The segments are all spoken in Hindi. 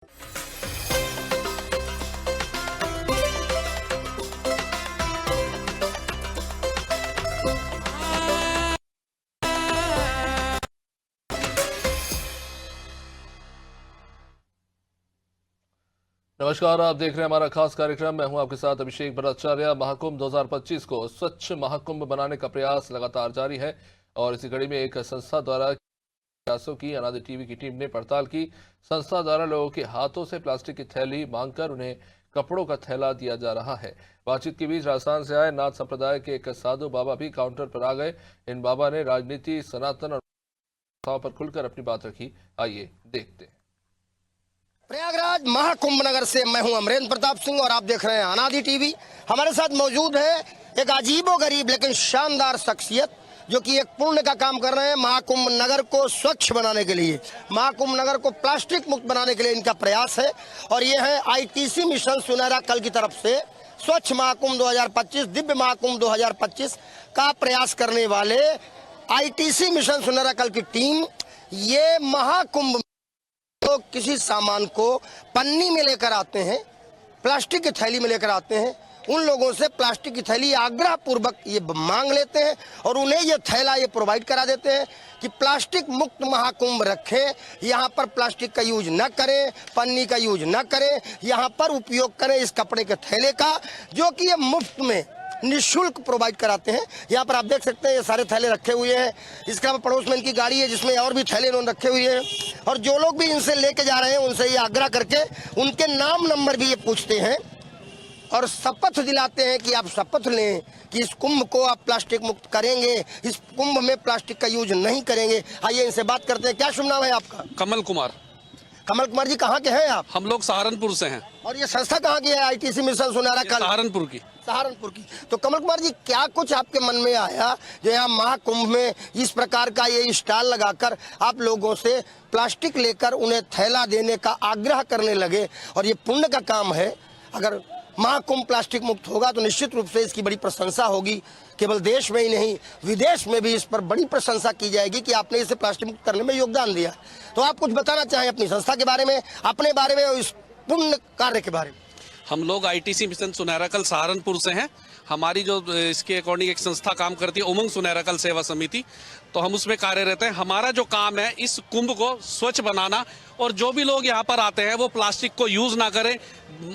नमस्कार, आप देख रहे हैं हमारा खास कार्यक्रम। मैं हूं आपके साथ अभिषेक भट्टाचार्य। महाकुंभ 2025 को स्वच्छ महाकुंभ बनाने का प्रयास लगातार जारी है और इसी कड़ी में एक संस्था द्वारा प्रयासों की अनादि टीवी की टीम ने पड़ताल की। संस्था द्वारा लोगों के हाथों से प्लास्टिक की थैली मांगकर उन्हें कपड़ों का थैला दिया जा रहा है। बातचीत के बीच राजस्थान से आए नाथ संप्रदाय के एक साधु बाबा भी काउंटर पर आ गए। इन बाबा ने राजनीति, सनातन और पर खुलकर अपनी बात रखी। आइए देखते हैं। प्रयागराज महाकुंभ नगर से मैं हूं अमरेंद्र प्रताप सिंह और आप देख रहे हैं अनादि टीवी। हमारे साथ मौजूद है एक अजीबोगरीब लेकिन शानदार शख्सियत जो कि एक पुण्य का काम कर रहे हैं। महाकुंभ नगर को स्वच्छ बनाने के लिए, महाकुंभ नगर को प्लास्टिक मुक्त बनाने के लिए इनका प्रयास है और ये है आईटीसी मिशन सुनहरा कल की तरफ से स्वच्छ महाकुंभ 2025, दिव्य महाकुंभ 2025 का प्रयास करने वाले आईटीसी मिशन सुनहरा कल की टीम। ये महाकुंभ तो किसी सामान को पन्नी में लेकर आते हैं, प्लास्टिक की थैली में लेकर आते हैं, उन लोगों से प्लास्टिक की थैली आग्रह पूर्वक ये मांग लेते हैं और उन्हें ये थैला ये प्रोवाइड करा देते हैं कि प्लास्टिक मुक्त महाकुंभ रखें, यहाँ पर प्लास्टिक का यूज न करें, पन्नी का यूज न करें, यहाँ पर उपयोग करें इस कपड़े के थैले का, जो कि ये मुफ्त में निःशुल्क प्रोवाइड कराते हैं। यहाँ पर आप देख सकते हैं ये सारे थैले रखे हुए हैं। इसके अलावा पड़ोस में इनकी गाड़ी है जिसमें और भी थैले इन्होंने रखे हुए हैं और जो लोग भी इनसे लेके जा रहे हैं उनसे ये आग्रह करके उनके नाम नंबर भी ये पूछते हैं और शपथ दिलाते हैं कि आप शपथ लें कि इस कुंभ को आप प्लास्टिक मुक्त करेंगे, इस कुंभ में प्लास्टिक का यूज नहीं करेंगे। आइए इनसे बात करते हैं। क्या शुभ नाम है आपका? कमल कुमार। कमल कुमार जी, कहाँ के हैं आप? हम लोग सहारनपुर से हैं। और ये संस्था कहाँ की है? आईटीसी मिशन सुनहरा कल सहारनपुर की। सहारनपुर की। तो कमल कुमार जी, क्या कुछ आपके मन में आया जो यहाँ महाकुंभ में इस प्रकार का ये स्टॉल लगाकर आप लोगों से प्लास्टिक लेकर उन्हें थैला देने का आग्रह करने लगे? और ये पुण्य का काम है। अगर महाकुंभ प्लास्टिक मुक्त होगा तो निश्चित रूप से इसकी बड़ी प्रशंसा होगी। केवल देश में ही नहीं, विदेश में भी इस पर बड़ी प्रशंसा की जाएगी कि आपने इसे प्लास्टिक मुक्त करने में योगदान दिया। तो आप कुछ बताना चाहें अपनी संस्था के बारे में, अपने बारे में और इस पुण्य कार्य के बारे में? हम लोग आईटीसी मिशन सुनहरा कल सहारनपुर से हैं। हमारी जो इसके अकॉर्डिंग एक संस्था काम करती है, उमंग सुनहरा कल सेवा समिति, तो हम उसमें कार्यरत हैं। हमारा जो काम है इस कुंभ को स्वच्छ बनाना और जो भी लोग यहाँ पर आते हैं वो प्लास्टिक को यूज ना करें,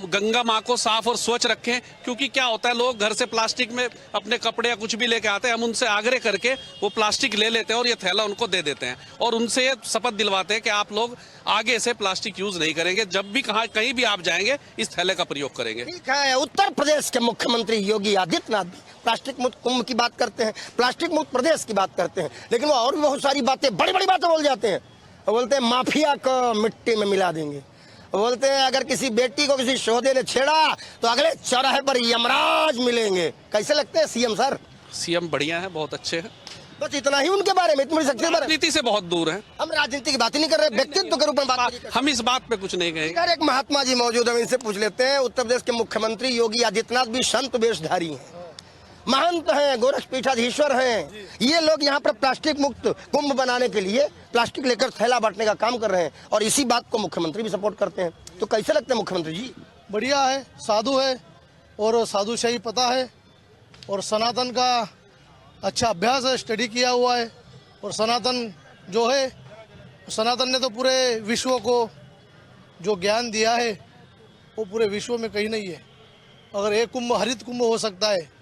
गंगा माँ को साफ और स्वच्छ रखें। क्योंकि क्या होता है, लोग घर से प्लास्टिक में अपने कपड़े या कुछ भी लेके आते हैं, हम उनसे आग्रह करके वो प्लास्टिक ले लेते हैं और ये थैला उनको दे देते हैं और उनसे शपथ दिलवाते हैं कि आप लोग आगे से प्लास्टिक यूज नहीं करेंगे, जब भी कहीं भी आप जाएंगे इस थैले का प्रयोग करेंगे। ठीक है। उत्तर प्रदेश के मुख्यमंत्री योगी आदित्यनाथ भी प्लास्टिक मुक्त कुंभ की बात करते हैं, प्लास्टिक मुक्त प्रदेश की बात करते हैं, लेकिन वो और भी बहुत सारी बातें, बड़ी बड़ी बातें बोल जाते हैं। वो बोलते हैं माफिया को मिट्टी में मिला देंगे। वो बोलते हैं अगर किसी बेटी को किसी शोधे ने छेड़ा तो अगले चौराहे पर यमराज मिलेंगे। कैसे लगते हैं सीएम सर? सीएम बढ़िया है, बहुत अच्छे हैं। बस इतना ही उनके बारे में, इतनी शक्ति। राजनीति से बहुत दूर है। हम राजनीति की बात ही नहीं कर रहे, व्यक्तित्व के रूप में बात। हम इस बात पे कुछ नहीं कहेंगे। एक महात्मा जी मौजूद है, इनसे पूछ लेते हैं। उत्तर प्रदेश के मुख्यमंत्री योगी आदित्यनाथ भी संत वेशधारी हैं, महंत हैं, गोरखपीठाधीश्वर हैं। ये लोग यहाँ पर प्लास्टिक मुक्त कुंभ बनाने के लिए प्लास्टिक लेकर थैला बांटने का काम कर रहे हैं और इसी बात को मुख्यमंत्री भी सपोर्ट करते हैं। तो कैसे लगते हैं मुख्यमंत्री जी? बढ़िया है, साधु है और साधु से ही पता है और सनातन का अच्छा अभ्यास है, स्टडी किया हुआ है। और सनातन जो है, सनातन ने तो पूरे विश्व को जो ज्ञान दिया है वो पूरे विश्व में कहीं नहीं है। अगर एक कुंभ हरित कुंभ हो सकता है,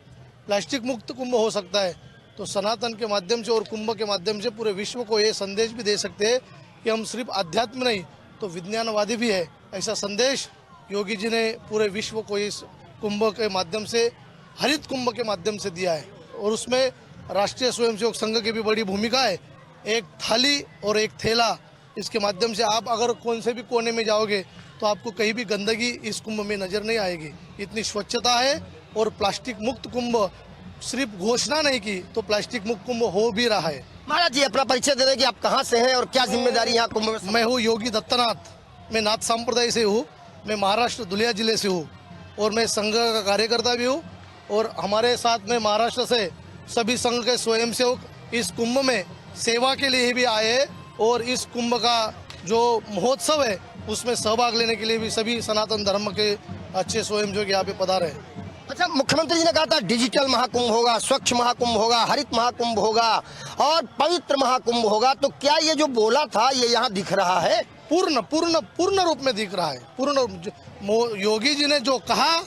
प्लास्टिक मुक्त कुंभ हो सकता है, तो सनातन के माध्यम से और कुंभ के माध्यम से पूरे विश्व को ये संदेश भी दे सकते हैं कि हम सिर्फ आध्यात्म नहीं तो विज्ञानवादी भी है। ऐसा संदेश योगी जी ने पूरे विश्व को इस कुंभ के माध्यम से, हरित कुंभ के माध्यम से दिया है। और उसमें राष्ट्रीय स्वयंसेवक संघ की भी बड़ी भूमिका है। एक थाली और एक थैला, इसके माध्यम से आप अगर कौन से भी कोने में जाओगे तो आपको कहीं भी गंदगी इस कुंभ में नजर नहीं आएगी। इतनी स्वच्छता है और प्लास्टिक मुक्त कुंभ सिर्फ घोषणा नहीं की तो प्लास्टिक मुक्त कुंभ हो भी रहा है। महाराज जी, अपना परिचय दे दें कि आप कहाँ से हैं और क्या जिम्मेदारी यहाँ कुंभ में? मैं हूँ योगी दत्तनाथ, मैं नाथ संप्रदाय से हूँ, मैं महाराष्ट्र धुलिया जिले से हूँ और मैं संघ का कार्यकर्ता भी हूँ। और हमारे साथ में महाराष्ट्र से सभी संघ के स्वयंसेवक इस कुंभ में सेवा के लिए भी आए और इस कुंभ का जो महोत्सव है उसमें सहभाग लेने के लिए भी सभी सनातन धर्म के अच्छे स्वयं जो यहाँ पे पधारे हैं। अच्छा, मुख्यमंत्री जी ने कहा था डिजिटल महाकुंभ होगा, स्वच्छ महाकुंभ होगा, हरित महाकुंभ होगा और पवित्र महाकुंभ होगा, तो क्या ये जो बोला था ये यहाँ दिख रहा है? पूर्ण रूप में दिख रहा है। योगी जी ने जो कहा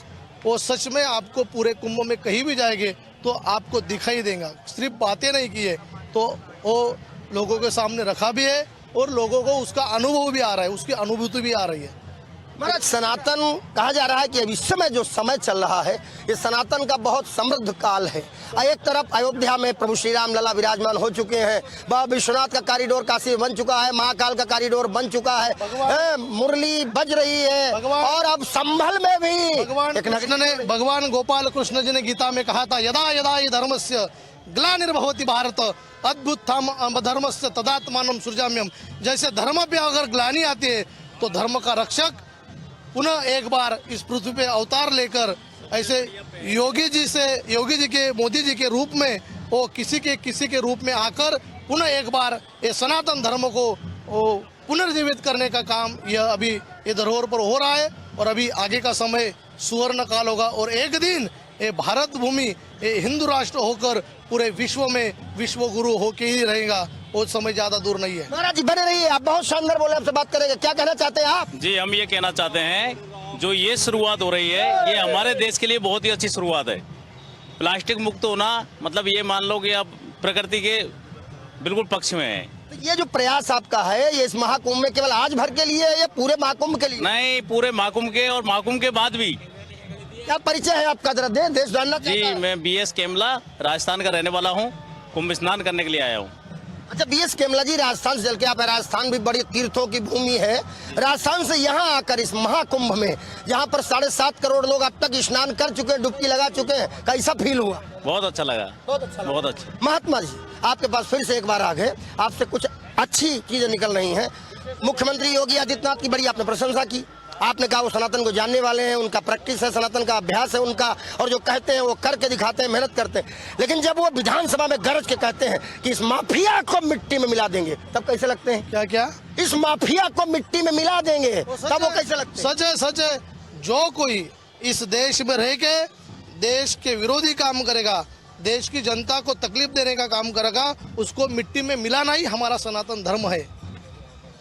वो सच में आपको पूरे कुंभ में कहीं भी जाएंगे तो आपको दिखाई देगा। सिर्फ बातें नहीं की है, तो वो लोगों के सामने रखा भी है और लोगों को उसका अनुभव भी आ रहा है, उसकी अनुभूति भी आ रही है। महाराज, सनातन कहा जा रहा है कि अभी इस समय जो समय चल रहा है ये सनातन का बहुत समृद्ध काल है। एक तरफ अयोध्या में प्रभु श्री राम लला विराजमान हो चुके हैं, बाबा विश्वनाथ का कॉरिडोर काशी में बन चुका है, महाकाल का कॉरिडोर बन चुका है, मुरली बज रही है और अब संभल में भी भगवान गोपाल कृष्ण जी ने गीता में कहा था, यदा यदा हि धर्मस्य ग्लानिर्भवति भारत अद्भुतम धर्मस्य तदात्मानं सृजाम्यहम्। जैसे धर्म पे अगर ग्लानि आती है तो धर्म का रक्षक पुनः एक बार इस पृथ्वी पे अवतार लेकर ऐसे योगी जी के मोदी जी के रूप में वो किसी के रूप में आकर पुनः एक बार ये सनातन धर्म को पुनर्जीवित करने का काम यह अभी ये धरोहर पर हो रहा है। और अभी आगे का समय सुवर्ण काल होगा और एक दिन ये भारत भूमि ये हिंदू राष्ट्र होकर पूरे विश्व में विश्व गुरु होके ही रहेगा। वो समय ज्यादा दूर नहीं है। महाराज जी बने रहिए, आप बहुत शानदार बोले, आपसे बात करेंगे। क्या कहना चाहते हैं आप? जी, हम ये कहना चाहते हैं जो ये शुरुआत हो रही है ये हमारे देश के लिए बहुत ही अच्छी शुरुआत है। प्लास्टिक मुक्त होना मतलब ये मान लो कि आप प्रकृति के बिल्कुल पक्ष में है। तो ये जो प्रयास आपका है ये इस महाकुंभ में केवल आज भर के लिए है या पूरे महाकुंभ के लिए? नहीं, पूरे महाकुंभ के और महाकुंभ के बाद भी। क्या परिचय है आपका, जरा देश जानना चाहता जी, है। मैं BS केमला राजस्थान का रहने वाला हूँ, कुंभ स्नान करने के लिए आया हूँ। अच्छा, BS केमला जी राजस्थान से चल के आप, राजस्थान भी बड़ी तीर्थों की भूमि है, राजस्थान से यहाँ आकर इस महाकुंभ में जहाँ पर 7.5 करोड़ लोग अब तक स्नान कर चुके हैं, डुबकी लगा चुके हैं, कैसा फील हुआ? बहुत अच्छा लगा, बहुत अच्छा, बहुत अच्छा। महात्मा जी आपके पास फिर से एक बार आ गए, आपसे कुछ अच्छी चीजें निकल रही हैं। मुख्यमंत्री योगी आदित्यनाथ की बड़ी आपने प्रशंसा की, आपने कहा वो सनातन को जानने वाले हैं, उनका प्रैक्टिस है, सनातन का अभ्यास है उनका, और जो कहते हैं वो करके दिखाते हैं, मेहनत करते हैं। लेकिन जब वो विधानसभा में गरज के कहते हैं कि इस माफिया को मिट्टी में मिला देंगे, तब कैसे लगते हैं? क्या इस माफिया को मिट्टी में मिला देंगे तब वो कैसे लगते हैं? सच है। जो कोई इस देश में रह के देश के विरोधी काम करेगा, देश की जनता को तकलीफ देने का काम करेगा, उसको मिट्टी में मिलाना ही हमारा सनातन धर्म है।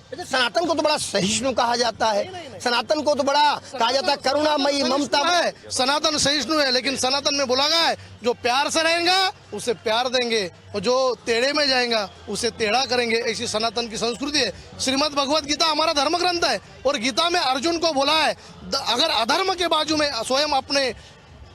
सनातन को तो बड़ा सहिष्णु कहा जाता है, सनातन को तो बड़ा कहा जाता है करुणामयी, ममता है। सनातन सहिष्णु है, लेकिन सनातन में बोला गया है जो प्यार से रहेगा उसे प्यार देंगे और जो टेढ़े में जाएगा उसे टेढ़ा करेंगे। ऐसी सनातन की संस्कृति है। श्रीमद् भगवत गीता हमारा धर्म ग्रंथ है और गीता में अर्जुन को बोला है अगर अधर्म के बाजू में स्वयं अपने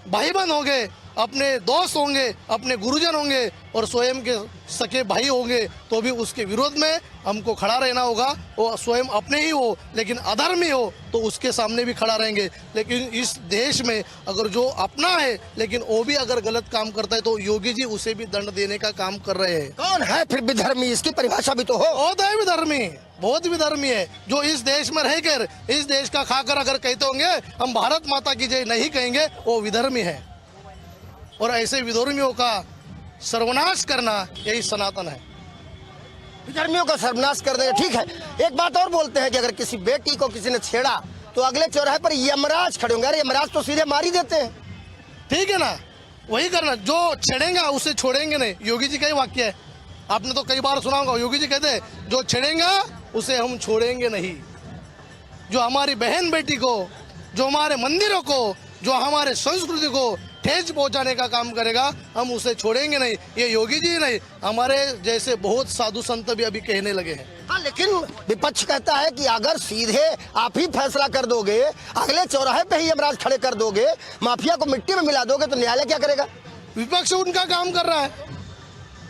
भाई बहन होंगे, अपने दोस्त होंगे, अपने गुरुजन होंगे और स्वयं के सके भाई होंगे तो भी उसके विरोध में हमको खड़ा रहना होगा। वो स्वयं अपने ही हो लेकिन अधर्मी हो तो उसके सामने भी खड़ा रहेंगे। लेकिन इस देश में अगर जो अपना है लेकिन वो भी अगर गलत काम करता है तो योगी जी उसे भी दंड देने का काम कर रहे हैं। कौन है फिर विधर्मी, इसकी परिभाषा भी तो हो। बहुत है विधर्मी, बहुत विधर्मी है जो इस देश में रहकर इस देश का खाकर अगर कहते होंगे हम भारत माता की जय नहीं कहेंगे, वो विधर्मी है। और ऐसे विधर्मियों का सर्वनाश करना यही सनातन है। विधर्मियों का सर्वनाश कर देंगे, ठीक है। एक बात और बोलते हैं कि अगर किसी बेटी को किसी ने छेड़ा तो अगले चौराहे पर यमराज खड़े होंगे। अरे यमराज तो सीधे मार ही देते हैं। ठीक है ना, वही करना, जो छेड़ेगा उसे छोड़ेंगे नहीं। योगी जी का ही वाक्य है, आपने तो कई बार सुना होगा। योगी जी कहते हैं जो छेड़ेगा उसे हम छोड़ेंगे नहीं। जो हमारी बहन बेटी को, जो हमारे मंदिरों को, जो हमारे संस्कृति को ठेस पहुंचाने का काम करेगा हम उसे छोड़ेंगे नहीं। ये योगी जी नहीं, हमारे जैसे बहुत साधु संत भी अभी कहने लगे हैं। हाँ, लेकिन विपक्ष कहता है कि अगर सीधे आप ही फैसला कर दोगे, अगले चौराहे पे ही यमराज खड़े कर दोगे, माफिया को मिट्टी में मिला दोगे तो न्यायालय क्या करेगा? विपक्ष उनका काम कर रहा है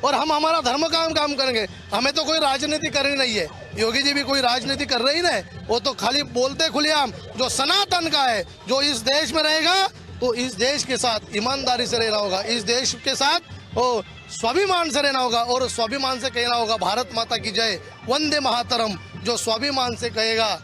और हम हमारा धर्म का काम करेंगे। हमें तो कोई राजनीति करनी नहीं है। योगी जी भी कोई राजनीति कर रही नहीं, वो तो खाली बोलते खुलेआम जो सनातन का है, जो इस देश में रहेगा तो इस देश के साथ ईमानदारी से रहना होगा, इस देश के साथ वो स्वाभिमान से रहना होगा और स्वाभिमान से कहना होगा भारत माता की जय, वंदे मातरम। जो स्वाभिमान से कहेगा,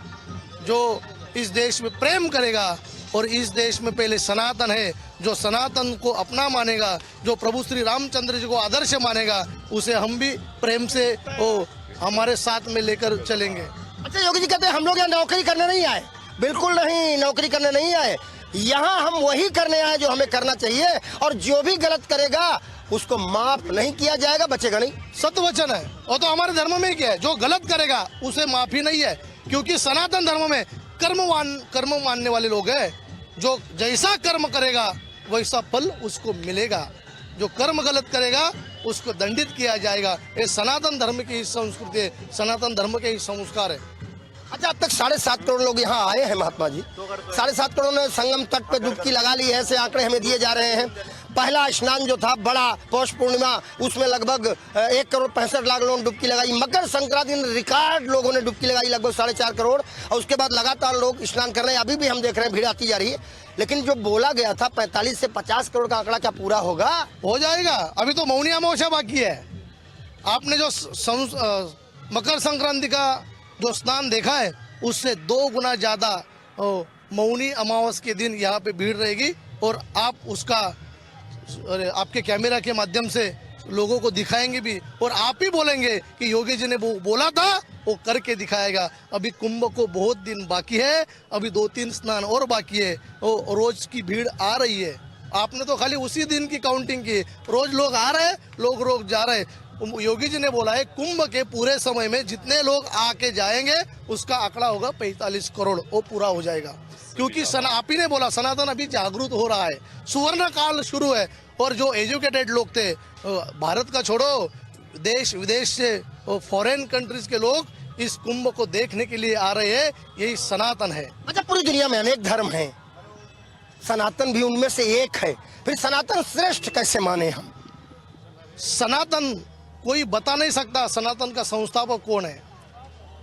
जो इस देश में प्रेम करेगा और इस देश में पहले सनातन है, जो सनातन को अपना मानेगा, जो प्रभु श्री रामचंद्र जी को आदर्श मानेगा, उसे हम भी प्रेम से वो हमारे साथ में लेकर चलेंगे। अच्छा योगी जी कहते हैं हम लोग यहाँ नौकरी करने नहीं आए, बिल्कुल नहीं, नौकरी करने नहीं आए, यहाँ हम वही करने आए जो हमें करना चाहिए, और जो भी गलत करेगा उसको माफ नहीं किया जाएगा, बचेगा नहीं। सत्य वचन है, और तो हमारे धर्म में क्या है, जो गलत करेगा उसे माफी नहीं है, क्योंकि सनातन धर्म में कर्म मानने वाले लोग हैं, जो जैसा कर्म करेगा वैसा फल उसको मिलेगा, जो कर्म गलत करेगा उसको दंडित किया जाएगा। ये सनातन धर्म की संस्कृति है, सनातन धर्म के ही संस्कार है। अच्छा, अब तक 7.5 करोड़ लोग यहाँ आए हैं महात्मा जी, 7.5 करोड़ ने संगम तट पे डुबकी लगा ली है, ऐसे आंकड़े हमें दिए जा रहे हैं। पहला स्नान जो था बड़ा पौष पूर्णिमा, उसमें लगभग 1,65,00,000 लोगों ने डुबकी लगाई। मकर संक्रांति में रिकॉर्ड लोगों ने डुबकी लगाई, लगभग 4.5 करोड़, और उसके बाद लगातार लोग स्नान कर रहे हैं। अभी भी हम देख रहे हैं भीड़ आती जा रही है, लेकिन जो बोला गया था 45 से 50 करोड़ का आंकड़ा क्या पूरा होगा? हो जाएगा, अभी तो मौनी अमावस्या बाकी है। आपने जो मकर संक्रांति का जो स्नान देखा है उससे 2 गुना ज्यादा मौनी अमावस के दिन यहाँ पे भीड़ रहेगी, और आप उसका आपके कैमरा के माध्यम से लोगों को दिखाएंगे भी, और आप ही बोलेंगे कि योगी जी ने वो बोला था वो करके दिखाएगा। अभी कुंभ को बहुत दिन बाकी है, अभी 2-3 स्नान और बाकी है, रोज की भीड़ आ रही है। आपने तो खाली उसी दिन की काउंटिंग की, रोज लोग आ रहे हैं, लोग रोज जा रहे हैं। योगी जी ने बोला है कुंभ के पूरे समय में जितने लोग आके जाएंगे उसका आंकड़ा होगा 45 करोड़, वो पूरा हो जाएगा, क्योंकि आप ही ने बोला सनातन अभी जागरूक हो रहा है, सुवर्ण काल शुरू है, और जो एजुकेटेड लोग थे भारत का छोड़ो, देश विदेश से फॉरेन कंट्रीज के लोग इस कुंभ को देखने के लिए आ रहे हैं, यही सनातन है। अच्छा, पूरी दुनिया में अनेक धर्म हैं, सनातन भी उनमें से एक है, फिर सनातन श्रेष्ठ कैसे माने हम? सनातन कोई बता नहीं सकता सनातन का संस्थापक कौन है।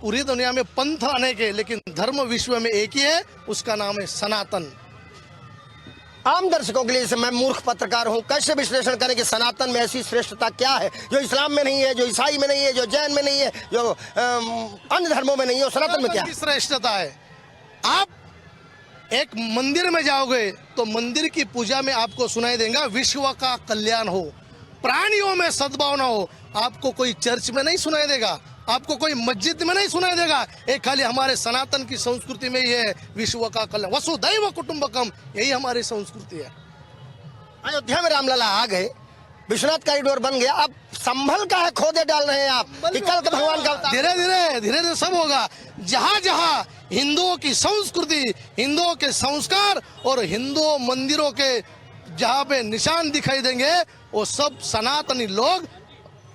पूरी दुनिया में पंथ अनेक है, लेकिन धर्म विश्व में एक ही है, उसका नाम है सनातन। आम दर्शकों के लिए, जैसे मैं मूर्ख पत्रकार हूं, कैसे विश्लेषण करें कि सनातन में ऐसी श्रेष्ठता क्या है जो इस्लाम में नहीं है, जो ईसाई में नहीं है, जो जैन में नहीं है, जो अन्य धर्मों में नहीं है, सनातन में क्या है? श्रेष्ठता है, आप एक मंदिर में जाओगे तो मंदिर की पूजा में आपको सुनाई देगा विश्व का कल्याण हो, प्राणियों में सद्भावना हो। आपको कोई चर्च में नहीं सुनाई देगा, आपको कोई मस्जिद में नहीं सुनाई देगा, एक खाली हमारे सनातन की संस्कृति में ही है विश्व का कल्याण, वसुधैव कुटुंबकम, यही हमारी संस्कृति है। अयोध्या में रामलला आ गए, विश्वनाथ कॉरिडोर बन गया, अब संभल का है खोदे डाल रहे हैं आप कि कल के भगवान का अवतार? धीरे धीरे सब होगा। जहाँ जहाँ हिंदुओं की संस्कृति, हिंदुओं के संस्कार और हिंदू मंदिरों के जहाँ पे निशान दिखाई देंगे, वो सब सनातनी लोग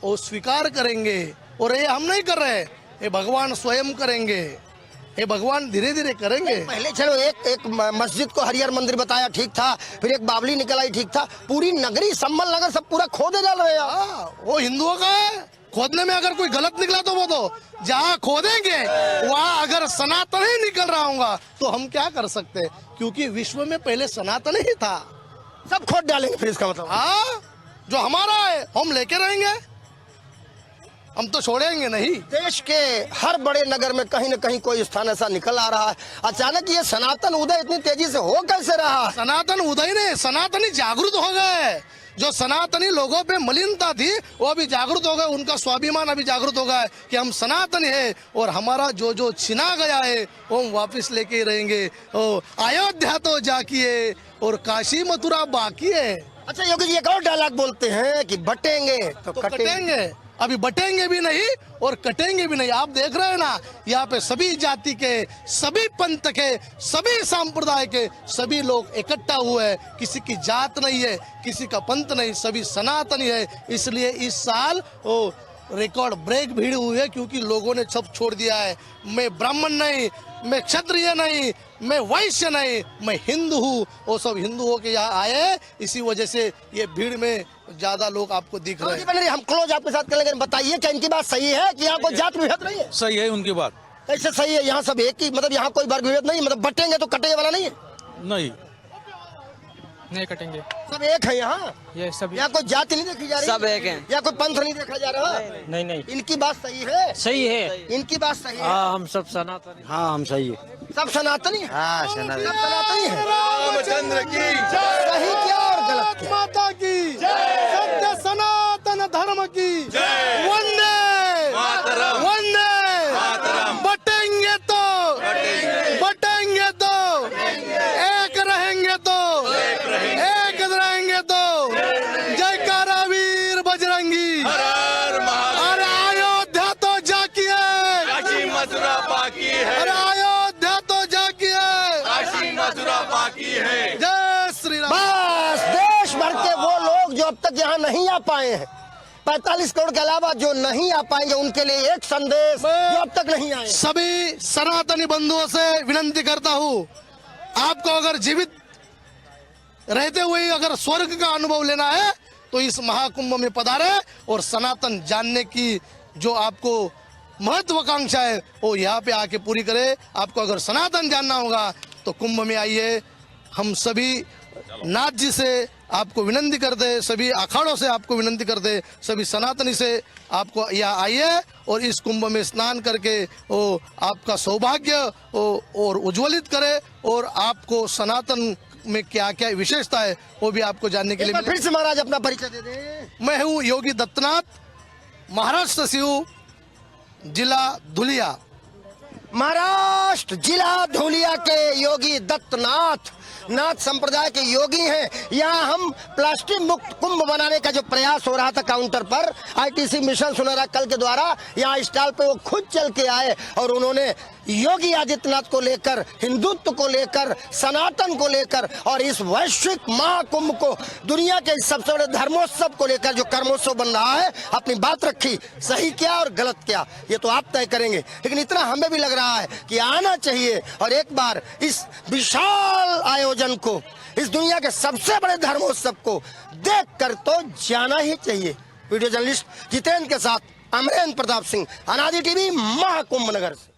वो स्वीकार करेंगे, और ये हम नहीं कर रहे, ये भगवान स्वयं करेंगे, ये भगवान धीरे धीरे करेंगे। पहले चलो एक मस्जिद को हरिहर मंदिर बताया, ठीक था, फिर एक बावली निकल आई, ठीक था, पूरी नगरी संभल नगर सब पूरा खोदे डाल रहे हैं। वो हिंदुओं का है, खोदने में अगर कोई गलत निकला तो वो तो जहाँ खोदेंगे वहाँ अगर सनातन ही निकल रहा होगा तो हम क्या कर सकते, क्योंकि विश्व में पहले सनातन ही था। सब खोद डालेंगे फिर इसका मतलब? हाँ, जो हमारा है हम लेके रहेंगे, हम तो छोड़ेंगे नहीं। देश के हर बड़े नगर में कहीं न कहीं कोई स्थान ऐसा निकल आ रहा है। अचानक ये सनातन उदय इतनी तेजी से हो कैसे रहा? सनातन उदय ने, सनातनी जागरूक हो गए, जो सनातनी लोगों पे मलिनता थी वो अभी जागरूक हो गए, उनका स्वाभिमान अभी जागरूक हो गया है कि हम सनातनी है, और हमारा जो जो छिना गया है वो हम वापस लेके रहेंगे। अयोध्या तो जाकिए और काशी मथुरा बाकी है। अच्छा योगी जी, एक और डायलॉग बोलते हैं कि बटेंगे तो कटेंगे, अभी बटेंगे भी नहीं और कटेंगे भी नहीं। आप देख रहे हैं ना, यहाँ पे सभी जाति के, सभी पंथ के, सभी संप्रदाय के सभी लोग इकट्ठा हुए हैं, किसी की जात नहीं है, किसी का पंथ नहीं, सभी सनातनी है। इसलिए इस साल वो रिकॉर्ड ब्रेक भीड़ हुई है, क्योंकि लोगों ने सब छोड़ दिया है। मैं ब्राह्मण नहीं, मैं क्षत्रिय नहीं, मैं वैश्य नहीं, मैं हिंदू हूँ, वो सब हिंदू हो के यहाँ आए, इसी वजह से ये भीड़ में ज्यादा लोग आपको दिख रहे हैं। हम क्लोज आपके साथ करेंगे, बताइए क्या इनकी बात सही है कि यहाँ कोई जात विभेद नहीं है? सही है उनकी बात। कैसे सही है? यहाँ सब एक ही, मतलब यहाँ कोई वर्ग विभेद नहीं, मतलब बटेंगे तो कटेंगे वाला नहीं है? नहीं कटेंगे, सब एक है यहाँ, ये सब यहाँ कोई जाति नहीं देखी जा रही, सब एक हैं। या कोई पंथ नहीं देखा जा रहा? नहीं इनकी बात सही है? सही है, इनकी बात सही है? हाँ हम सब सनातन। हाँ हम सही है, सब सनातनी है? हाँ सब सनातन। सनातनी है। रामचंद्र की सही क्या और गलत क्या? माता की सत्य सनातन धर्म की वंदे वंदे बटेंगे जय श्री राम। बस देश भर के वो लोग जो अब तक यहाँ नहीं आ पाए हैं, 45 करोड़ के अलावा जो नहीं आ पाएंगे, उनके लिए एक संदेश जो अब तक नहीं आए। सभी सनातनी बंधुओं से विनंती करता हूँ, आपको अगर जीवित रहते हुए अगर स्वर्ग का अनुभव लेना है तो इस महाकुंभ में पधारे और सनातन जानने की जो आपको महत्वाकांक्षा है वो यहाँ पे आके पूरी करे। आपको अगर सनातन जानना होगा तो कुंभ में आइए। हम सभी नाथ जी से आपको विनंती करते, सभी अखाड़ों से आपको विनंती करते, सभी सनातनी से आपको यहाँ आइए और इस कुंभ में स्नान करके वो आपका सौभाग्य और उज्ज्वलित करे और आपको सनातन में क्या क्या विशेषता है वो भी आपको जानने के लिए एक बार फिर से महाराज अपना परिचय दे दें। मैं हूँ योगी दत्तनाथ, महाराष्ट्र से हूँ, जिला धुलिया। महाराष्ट्र जिला धुलिया के योगी दत्तनाथ नाथ संप्रदाय के योगी हैं। यहाँ हम प्लास्टिक मुक्त कुंभ बनाने का जो प्रयास हो रहा था काउंटर पर, आईटीसी मिशन सुनहरा कल के द्वारा यहाँ स्टॉल पे वो खुद चल के आए और उन्होंने योगी आदित्यनाथ को लेकर, हिंदुत्व को लेकर, सनातन को लेकर और इस वैश्विक महाकुंभ को, दुनिया के सबसे बड़े धर्मोत्सव को लेकर जो कर्मोत्सव बन रहा है, अपनी बात रखी। सही क्या और गलत क्या ये तो आप तय करेंगे, लेकिन इतना हमें भी लग रहा है कि आना चाहिए और एक बार इस विशाल आयोजन को, इस दुनिया के सबसे बड़े धर्मोत्सव को देख कर तो जाना ही चाहिए। वीडियो जर्नलिस्ट जितेंद्र के साथ अमरेंद्र प्रताप सिंह, अनादि टीवी, महाकुंभ नगर से।